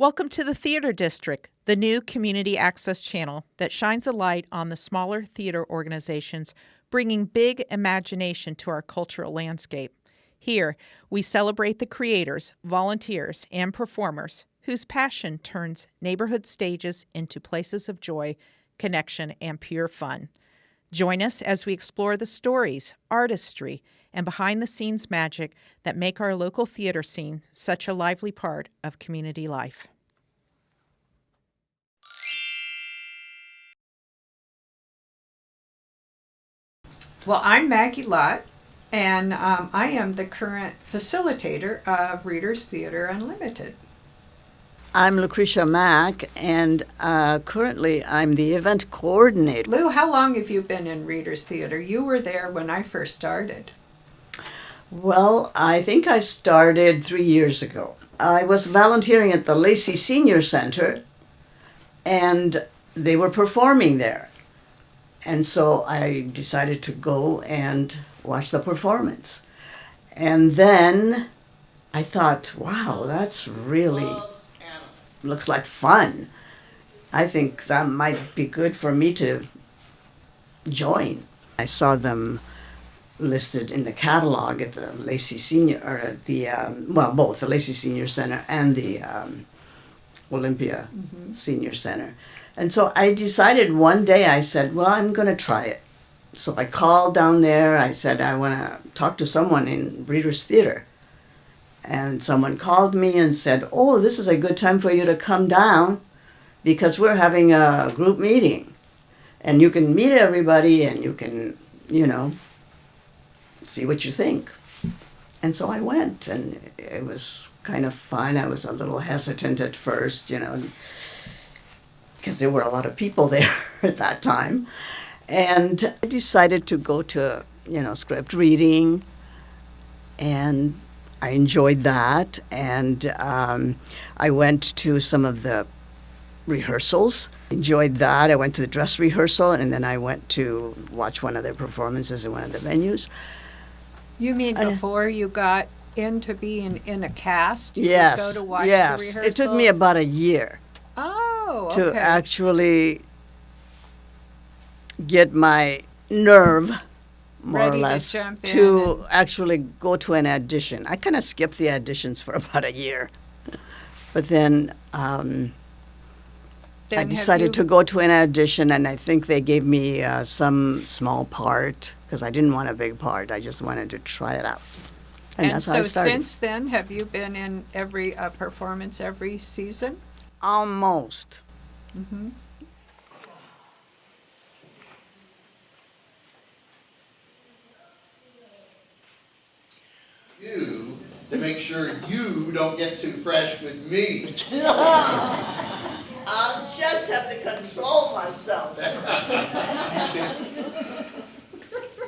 Welcome to the Theater District, the new community access channel that shines a light on the smaller theater organizations bringing big imagination to our cultural landscape. Here, we celebrate the creators, volunteers, and performers whose passion turns neighborhood stages into places of joy, connection, and pure fun. Join us as we explore the stories, artistry, and behind-the-scenes magic that make our local theater scene such a lively part of community life. Well, I'm Maggie Lott, and I am the current facilitator of Readers Theater Unlimited. I'm Lucretia Mack, and currently I'm the event coordinator. Lou, how long have you been in Readers Theater? You were there when I first started. Well, I think I started 3 years ago. I was volunteering at the Lacey Senior Center, and they were performing there. And so I decided to go and watch the performance. And then I thought, wow, that's really looks like fun. I think that might be good for me to join. I saw them listed in the catalog at the Lacey Senior, or at the, both the Lacey Senior Center and the Olympia Senior Center. And so I decided one day, I said, well, I'm going to try it. So I called down there. I said, I want to talk to someone in Readers Theater. And someone called me and said, oh, this is a good time for you to come down because we're having a group meeting. And you can meet everybody and you can, see what you think. And so I went, and it was kind of fun. I was a little hesitant at first, because there were a lot of people there at that time. And I decided to go to, script reading, and I enjoyed that. And I went to some of the rehearsals, enjoyed that. I went to the dress rehearsal, and then I went to watch one of their performances in one of the venues. You mean before you got into being in a cast? You Yes, would go to watch yes. the rehearsal? It took me about a year to okay. actually get my nerve, more Ready or less, to jump in to actually go to an audition. I kind of skipped the auditions for about a year. But then I decided to go to an audition, and I think they gave me some small part because I didn't want a big part. I just wanted to try it out. And that's how I started. Since then, have you been in every performance every season? Almost. Mm-hmm. You to make sure you don't get too fresh with me. I'll just have to control myself.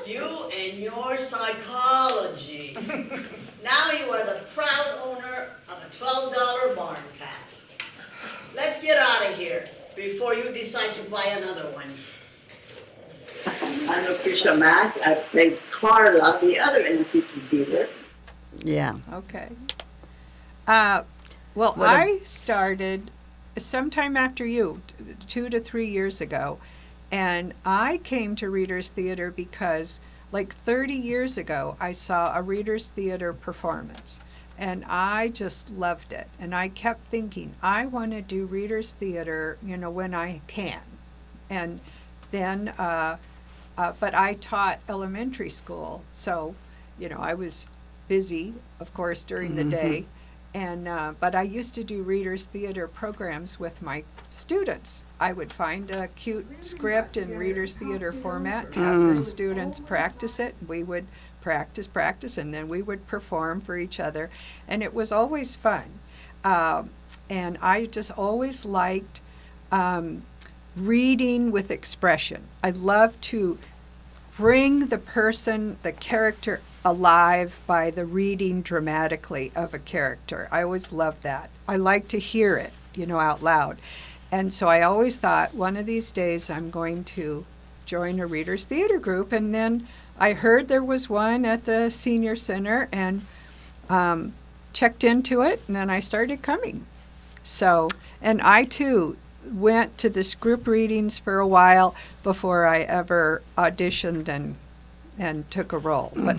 You and your psychology. Now you are the proud owner of a $12 barn cat. Let's get out of here before you decide to buy another one. I'm Lucretia Mack. I played Carla, the other antique dealer. Yeah. Okay. I started sometime after you, 2 to 3 years ago, and I came to Readers Theater because like 30 years ago I saw a Readers Theater performance, and I just loved it, and I kept thinking I want to do Readers Theater, when I can. And then but I taught elementary school, so I was busy, of course, during the day. And but I used to do Readers Theater programs with my students. I would find a cute script in Readers Theater format, have the students practice it. We would practice, and then we would perform for each other. And it was always fun. And I just always liked reading with expression. I love to bring the person, the character, alive by the reading dramatically of a character. I always loved that. I like to hear it, out loud. And so I always thought one of these days I'm going to join a Readers Theater group. And then I heard there was one at the Senior Center and checked into it, and then I started coming. So, and I too went to this group readings for a while before I ever auditioned and took a role. But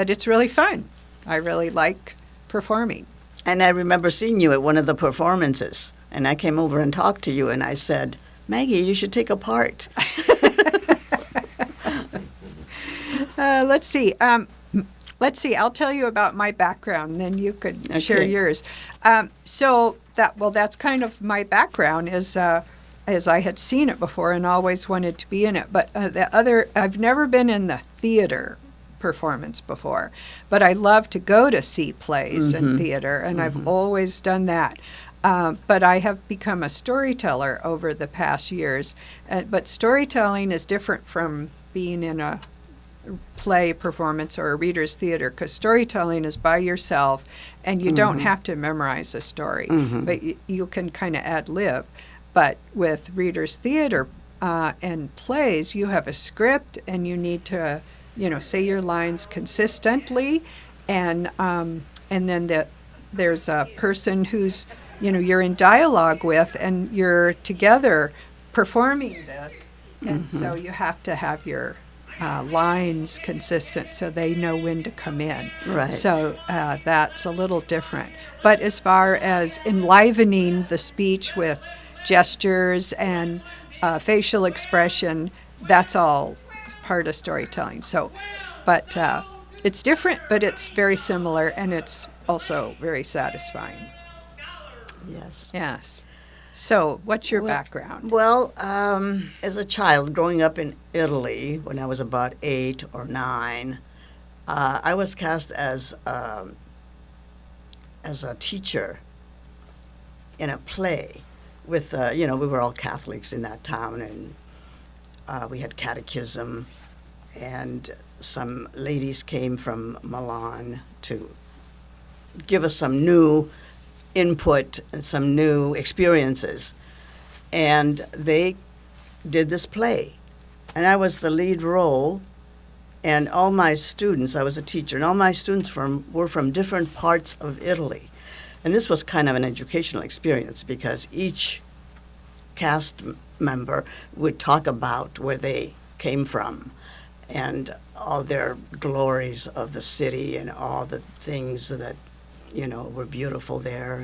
it's really fun. I really like performing. And I remember seeing you at one of the performances, and I came over and talked to you, and I said, Maggie, you should take a part. Let's see. I'll tell you about my background, and then you could share yours. That's kind of my background is as I had seen it before and always wanted to be in it. But I've never been in the theater performance before, but I love to go to see plays and theater, and I've always done that. But I have become a storyteller over the past years. But storytelling is different from being in a play performance or a reader's theater, because storytelling is by yourself and you don't have to memorize a story, but you can kind of ad lib. But with reader's theater and plays, you have a script and you need to, say your lines consistently, and then there's a person who's, you're in dialogue with, and you're together performing this, and so you have to have your lines consistent so they know when to come in. Right. So that's a little different. But as far as enlivening the speech with gestures and facial expression, that's all part of storytelling. So, but it's different, but it's very similar, and it's also very satisfying. Yes. Yes. So, what's your background? Well, as a child growing up in Italy, when I was about 8 or 9, I was cast as a teacher in a play with, we were all Catholics in that town, and we had catechism, and some ladies came from Milan to give us some new input and some new experiences. And they did this play. And I was the lead role, and all my students, I was a teacher, and all my students were from different parts of Italy. And this was kind of an educational experience, because each cast member would talk about where they came from and all their glories of the city and all the things that were beautiful there,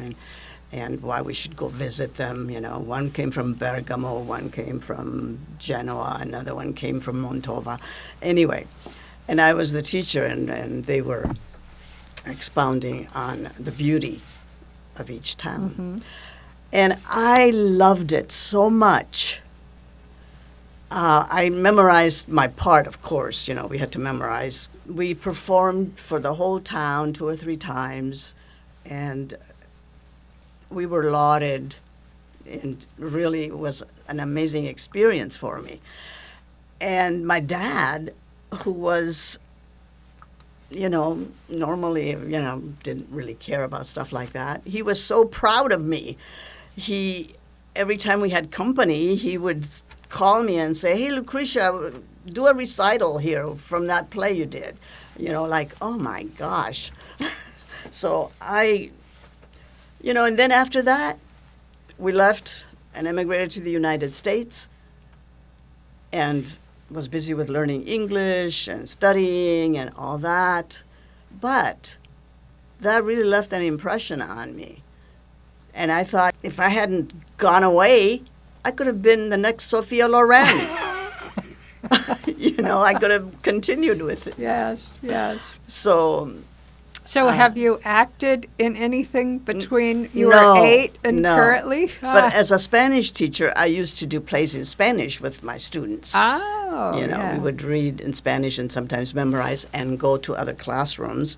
and why we should go visit them. One came from Bergamo, one came from Genoa, another one came from Montova. Anyway, and I was the teacher, and they were expounding on the beauty of each town. And I loved it so much. I memorized my part, of course. We had to memorize. We performed for the whole town 2 or 3 times, and we were lauded, and really was an amazing experience for me. And my dad, who was, normally, didn't really care about stuff like that, he was so proud of me. Every time we had company, he would call me and say, hey, Lucretia, do a recital here from that play you did. Like, oh my gosh. So and then after that, we left and emigrated to the United States, and was busy with learning English and studying and all that. But that really left an impression on me. And I thought, if I hadn't gone away, I could have been the next Sophia Loren. I could have continued with it. Yes. So have you acted in anything between you were 8 and currently? But as a Spanish teacher, I used to do plays in Spanish with my students. Oh, We would read in Spanish and sometimes memorize, and go to other classrooms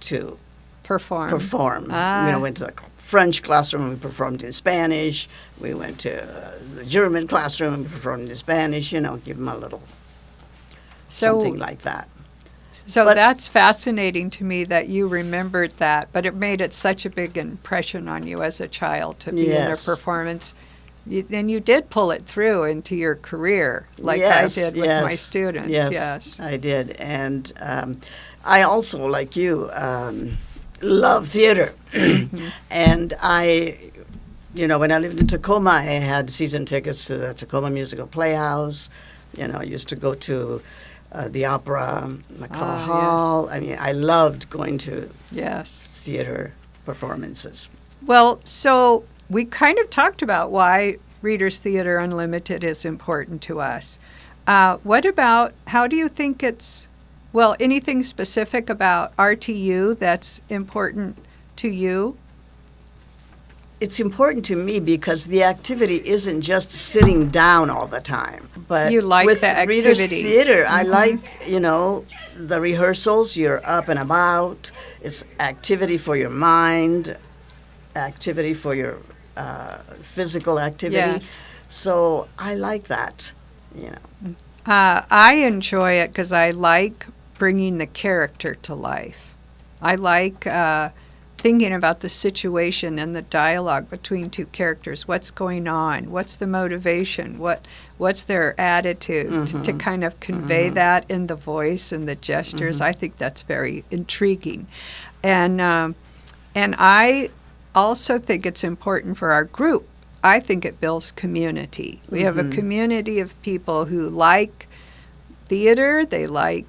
to perform. Went to the French classroom, we performed in Spanish. We went to the German classroom, and we performed in Spanish. Give them a little something like that. So that's fascinating to me that you remembered that, but it made it such a big impression on you as a child to be in a performance. Then you did pull it through into your career, like I did with my students. Yes, I did. And I also, like you, love theater. And I when I lived in Tacoma, I had season tickets to the Tacoma Musical Playhouse. I used to go to the opera, McCall Hall. Yes. I mean, I loved going to Yes. theater performances. Well, so we kind of talked about why Readers Theater Unlimited is important to us. What about, how do you think anything specific about RTU that's important to you? It's important to me because the activity isn't just sitting down all the time. But You like with the Readers activity. Theater, I like, the rehearsals. You're up and about. It's activity for your mind, activity for your physical activity. Yes. So I like that, I enjoy it because I like bringing the character to life. I like thinking about the situation and the dialogue between two characters. What's going on? What's the motivation? What's their attitude? To kind of convey that in the voice and the gestures. I think that's very intriguing. And I also think it's important for our group. I think it builds community. We have a community of people who like theater. They like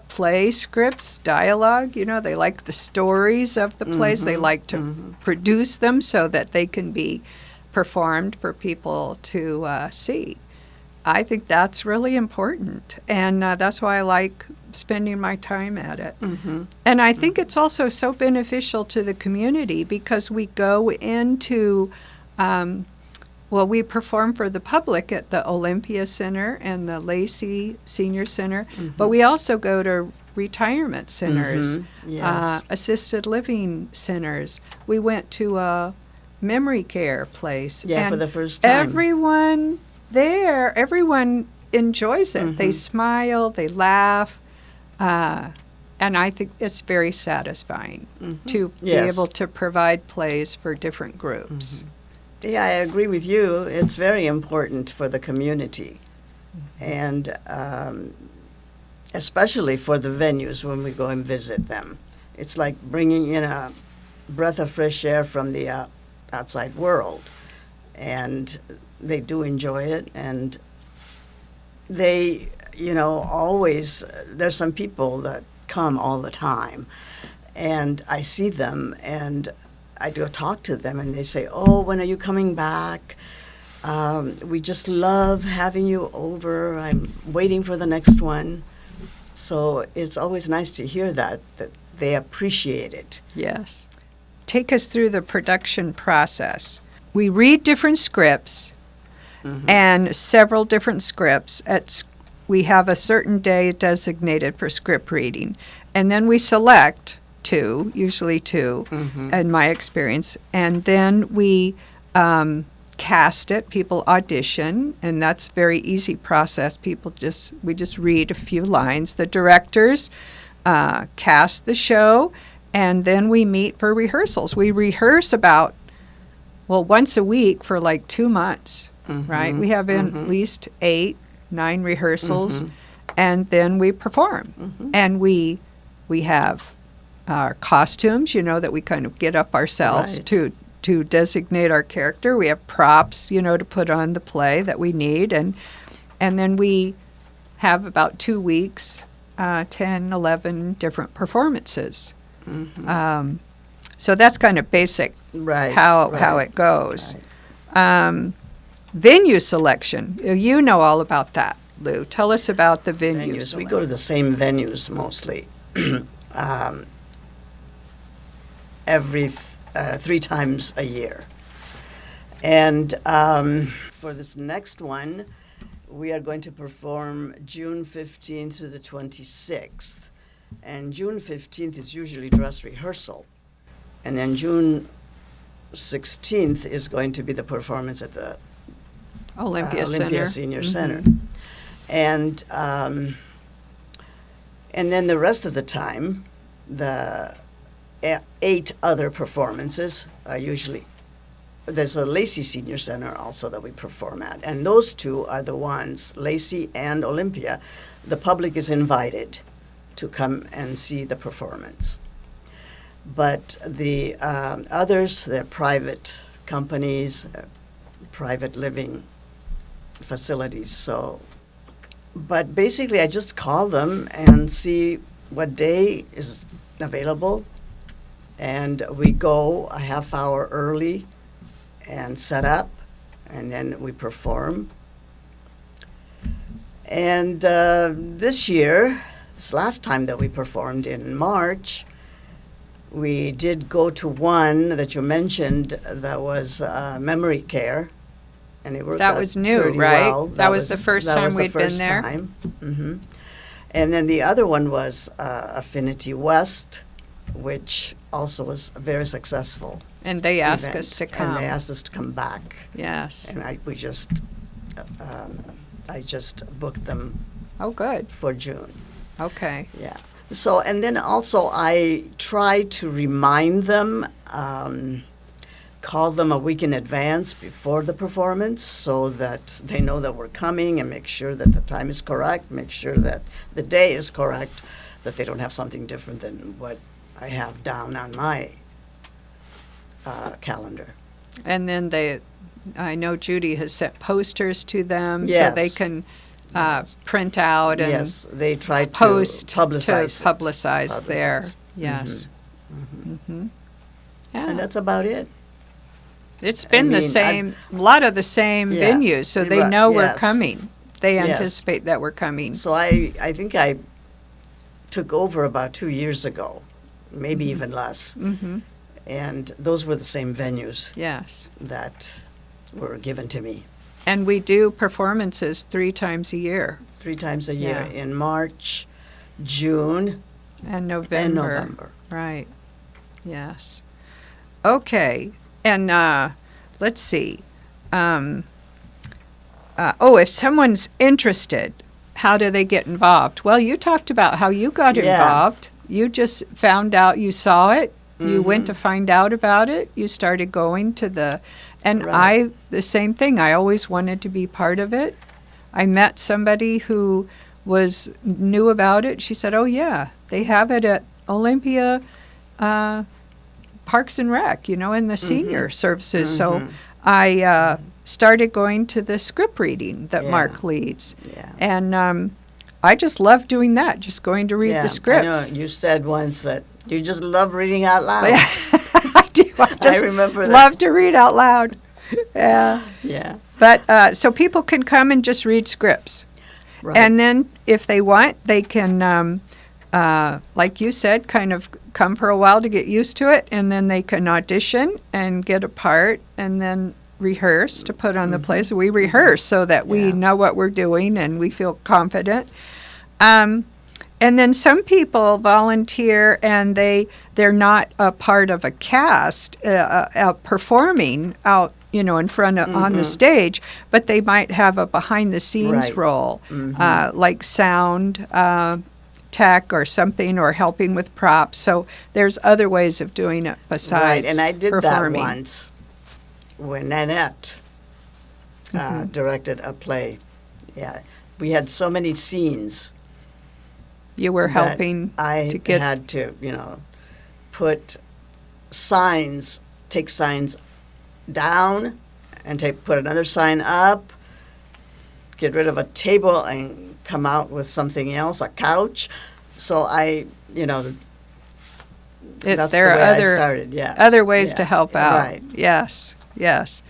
play scripts, dialogue. They like the stories of the plays. They like to produce them so that they can be performed for people to see. I think that's really important, and that's why I like spending my time at it. And I think it's also so beneficial to the community because we go into, we perform for the public at the Olympia Center and the Lacey Senior Center, but we also go to retirement centers, Yes. assisted living centers. We went to a memory care place. Yeah, and for the first time. Everyone enjoys it. They smile, they laugh, and I think it's very satisfying to be Yes. able to provide plays for different groups. Yeah, I agree with you. It's very important for the community, and especially for the venues when we go and visit them. It's like bringing in a breath of fresh air from the outside world, and they do enjoy it. And they, always, there's some people that come all the time, and I see them, and I do talk to them, and they say, "Oh, when are you coming back? We just love having you over. I'm waiting for the next one." So it's always nice to hear that they appreciate it. Yes. Take us through the production process. We read different scripts and several different scripts. We have a certain day designated for script reading, and then we select usually two, in my experience, and then we cast it. People audition, and that's a very easy process. We just read a few lines. The directors cast the show, and then we meet for rehearsals. We rehearse once a week for like 2 months, right? We have at least 8, 9 rehearsals, and then we perform. And we have our costumes, that we kind of get up ourselves Right. to designate our character. We have props, to put on the play that we need. And then we have about 2 weeks, 10, 11 different performances. So that's kind of basic how it goes. Venue selection, you know all about that, Lou. Tell us about the venue Venues. We go to the same venues mostly. Every 3 times a year. And for this next one, we are going to perform June 15th to the 26th. And June 15th is usually dress rehearsal. And then June 16th is going to be the performance at the Olympia Center. Senior Center. And then the rest of the time, the 8 other performances are usually, there's a Lacey Senior Center also that we perform at. And those 2 are the ones, Lacey and Olympia, the public is invited to come and see the performance. But the others, they're private companies, private living facilities. So, but basically, I just call them and see what day is available, and we go a half hour early and set up, and then we perform. And this last time that we performed in March, we did go to one that you mentioned that was memory care, and it worked That out was new, pretty right? well. That was the first that time was the we'd been first there? time. Mhm. And then the other one was Affinity West, which also was very successful. And they asked event. us to come. And they asked us to come back. Yes. And I just booked them Oh, good. for June. Okay. Yeah. So, and then also I try to remind them, call them a week in advance before the performance so that they know that we're coming, and make sure that the time is correct, make sure that the day is correct, that they don't have something different than what I have down on my calendar. And then I know Judy has sent posters to them so Yes. they can print out and Yes, they try post to publicize to publicize there. Publicize. Yes. Mhm. Yeah. And that's about it. It's been the mean, same, a lot of the same Yeah. venues, so they Right, know we're yes. coming. They Yes. anticipate that we're coming. So I think I took over about 2 years ago, maybe even less. Mm-hmm. And those were the same venues Yes. that were given to me And we do performances 3 times a year, 3 times a year, Yeah. in March, June, and November. and November. Right. Yes. Okay. And let's see. If someone's interested, how do they get involved? Well, you talked about how you got Yeah. involved. You just found out, you saw it, you Mm-hmm. went to find out about it, you started going to and Right. the same thing, I always wanted to be part of it. I met somebody who knew about it. She said, oh yeah, they have it at Olympia Parks and Rec, in the senior services. So I started going to the script reading that Yeah. Mark leads. Yeah. And I just love doing that, just going to read Yeah, the scripts. I know. You said once that you just love reading out loud. I do. I just remember that. love to read out loud. Yeah. Yeah. But so people can come and just read scripts. Right. And then if they want, they can, like you said, kind of come for a while to get used to it, and then they can audition and get a part and then rehearse to put on the play. So we rehearse so that we Yeah. know what we're doing and we feel confident. And then some people volunteer and they're not a part of a cast performing out, in front of on the stage, but they might have a behind the scenes Right. role, like sound tech or something, or helping with props. So there's other ways of doing it besides Right, and I did performing. that once when Nanette directed a play. Yeah, we had so many scenes. You were that helping I to get had to, put signs, take signs down, and put another sign up. Get rid of a table and come out with something else, a couch. So I, if that's there the are way other I started. Yeah, other ways Yeah, to help out. Right. Yes,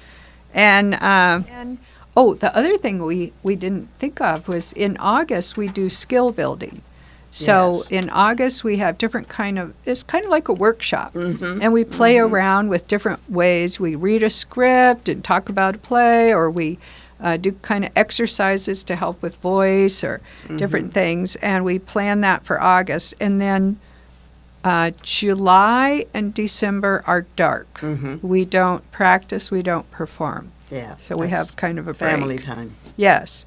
and the other thing we didn't think of was in August we do skill building. So Yes. in August we have different it's kind of like a workshop, Mm-hmm. and we play around with different ways. We read a script and talk about a play, or we do kind of exercises to help with voice or different things, and we plan that for August. And then July and December are dark. Mm-hmm. We don't practice, we don't perform. Yeah. So we that's have kind of a break. family time. Yes.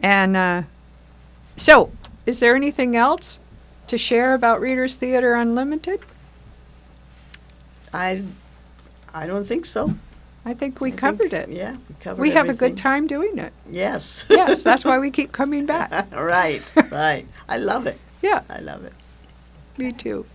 And so, is there anything else to share about Readers Theater Unlimited? I don't think so. I think we I covered think- it. Yeah, we covered We have a everything. good time doing it. Yes. Yes, that's why we keep coming back. Right, right. I love it. Yeah, I love it. me too.